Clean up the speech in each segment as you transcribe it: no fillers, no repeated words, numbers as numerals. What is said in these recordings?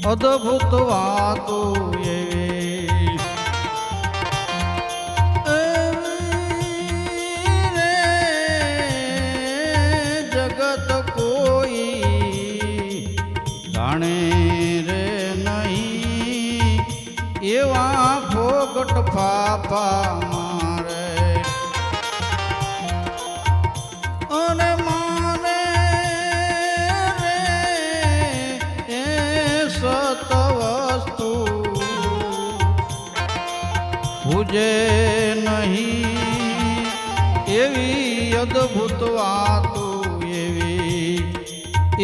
અદભુત વાતો એવી રે જગત કોઈ જાણે રે નહીં એવા ફોગટ ફાફા મારે અને માને રે એ સત વસ્તુ પૂજે નહીં એવી અદભુત વાતો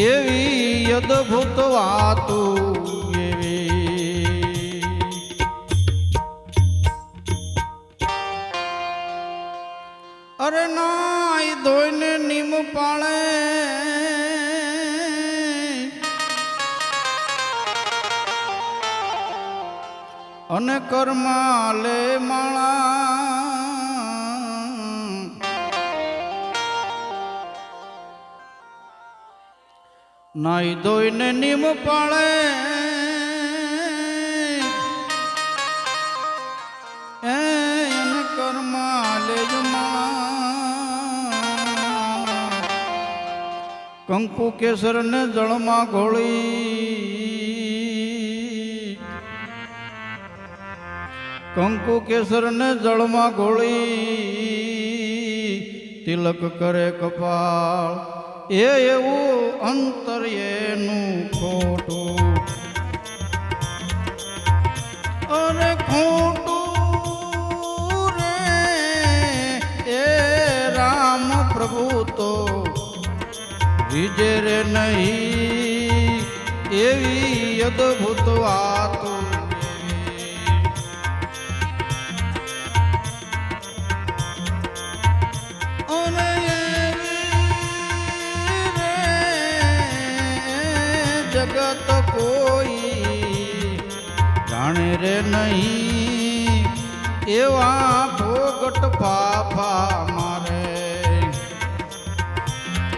એવી અદભુત વાતો એવી અરે નાઈ ધોઈને નીમ પાળે અને કર્મા લે માળા નાઈ ધોઈને નીમ પાળે એને કર્મા લે માળા કંકુ કેસર ને જળમાં ઘોળી કંકુ કેસર ને જળમાં ઘોળી તિલક કરે કપાળ એવું અંતર એનું ખોટું અરે ખોટું રે એ રામ પ્રભુ તો વિજય રે નહીં એવી અદભુત વાતો જગત કોઈ જાણે રે નહીં એવા ભોગટ ફાફા મારે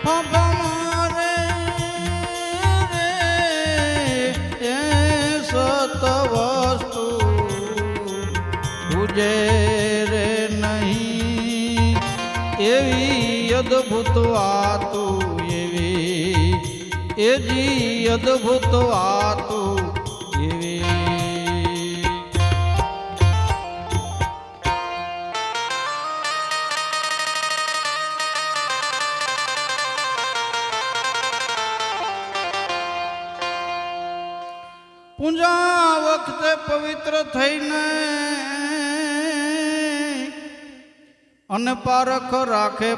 ફાફા મારે રે એ સત વસ્તુ પૂજે રે નહીં એવી અદભુત વાતો એજી અદભુત વાતો એવી પૂજા વખતે પવિત્ર થઈને અને પારખ રાખે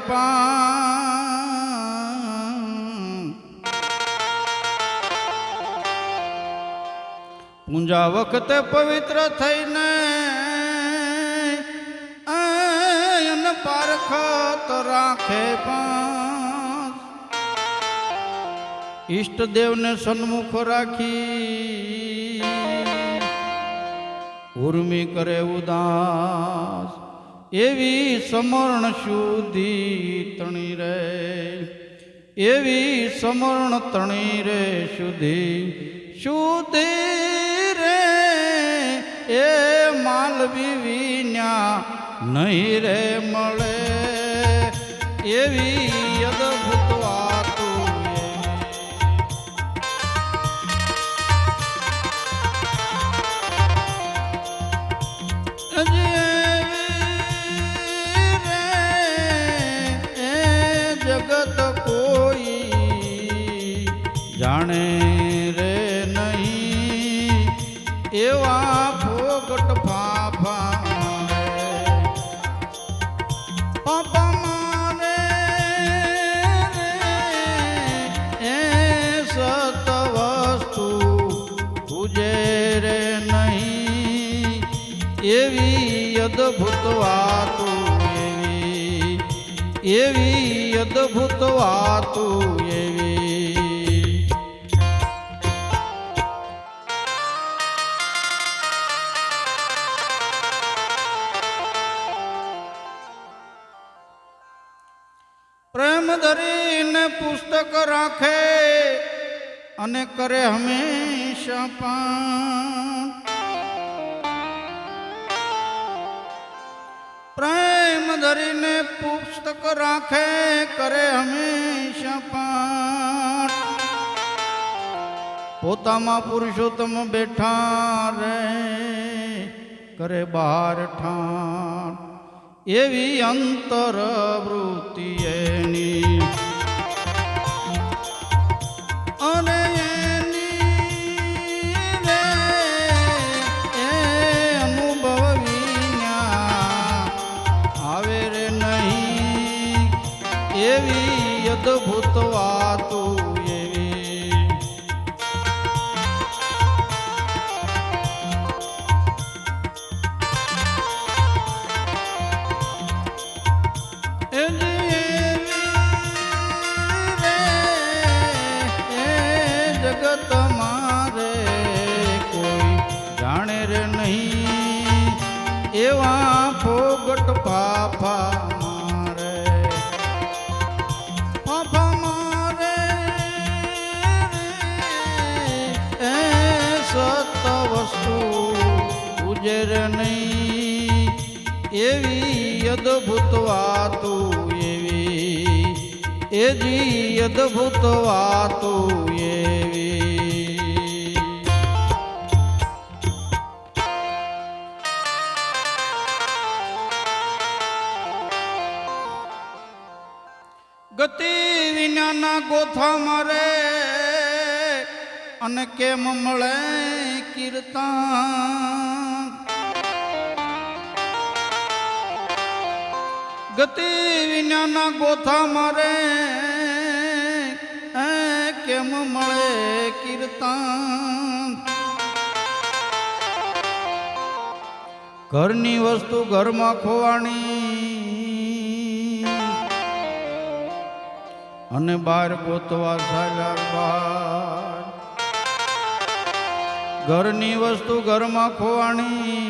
પૂજા વખતે પવિત્ર થઈને અને પારખ તો રાખે ઈષ્ટદેવને સન્મુખ રાખી ઉર્મી કરે ઉદાસ એવી સમરણ શુદ્ધિ તણી રે એવી સમરણ તણી રે શુદ્ધિ શુદ્ધિ રે એ માલવી વિના નહીં રે મળે એવી અદભુત વાતો જગત કોઈ જાણે રે નહીં એવા ફોગટ ફાફા પાપા મારે એ સત વસ્તુ પૂજે રે નહીં એવી અદભુત વાતો એવી અદભુત વાતો એવી પ્રેમ ધરીને પુસ્તક રાખે અને કરે હંમેશા પાન પ્રેમ ધરીને પુસ્તક રાખે કરે હંમેશા પાન પોતામાં પુરુષોત્તમ બેઠા રે કરે બહાર ઠાણ એવી અંતર વૃત્તિ એની અને એની રે એ અનુભવ વિના આવે રે નહીં એવી અદ્ભુત વાતો જગત મારે કોઈ જાણે રે નહીં એવા ફોગટ ફાફા મારે એ સત વસ્તુ ઉજેર નહીં એવી અદ્ભુત વાતો એવી એજી અદ્ભુત વાતો એવી ગતિ વિનાના ગોથા મારે અને કેમ મળે કીર્તન ગતિ વિનાના ગોથા મારે કેમ મળે કીર્તન ઘરની વસ્તુ ઘરમાં ખોવાણી અને બહાર ગોતવા ચાલ્યા બહાર ઘરની વસ્તુ ઘરમાં ખોવાણી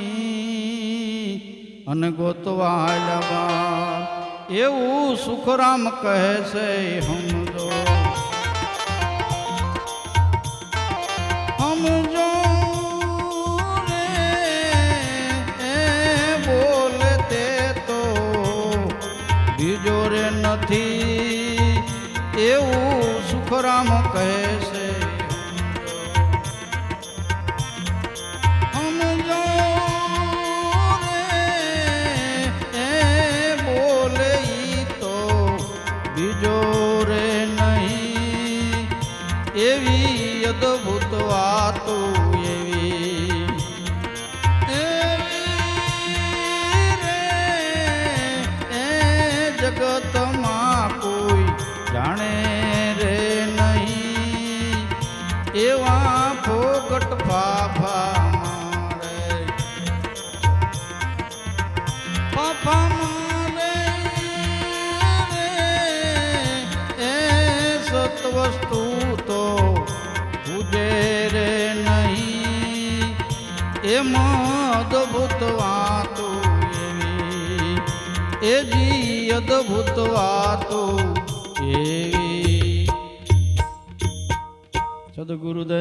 અને ગોતવા હાલ્યા બહાર એવું સુખરામ કહે છે સમજો સમજો રે એ બોલે તે તો બીજો રે નથી એવું સુખરામ કહે છે સમજો રે એ બોલે ઈ તો બીજો રે નહીં એવી અદ્ભુત વાતો એવી રે એ જગતમાં કોઈ જાણે રે નહીં એવા ફોગટ ફાફા મારે ફાફા મારે એ સત વસ્તુ તો પૂજે રે નહીં એમાં અદ્ભુત વાતો એવી એજી અદ્ભુત વાતો એવી સદગુરુદેવ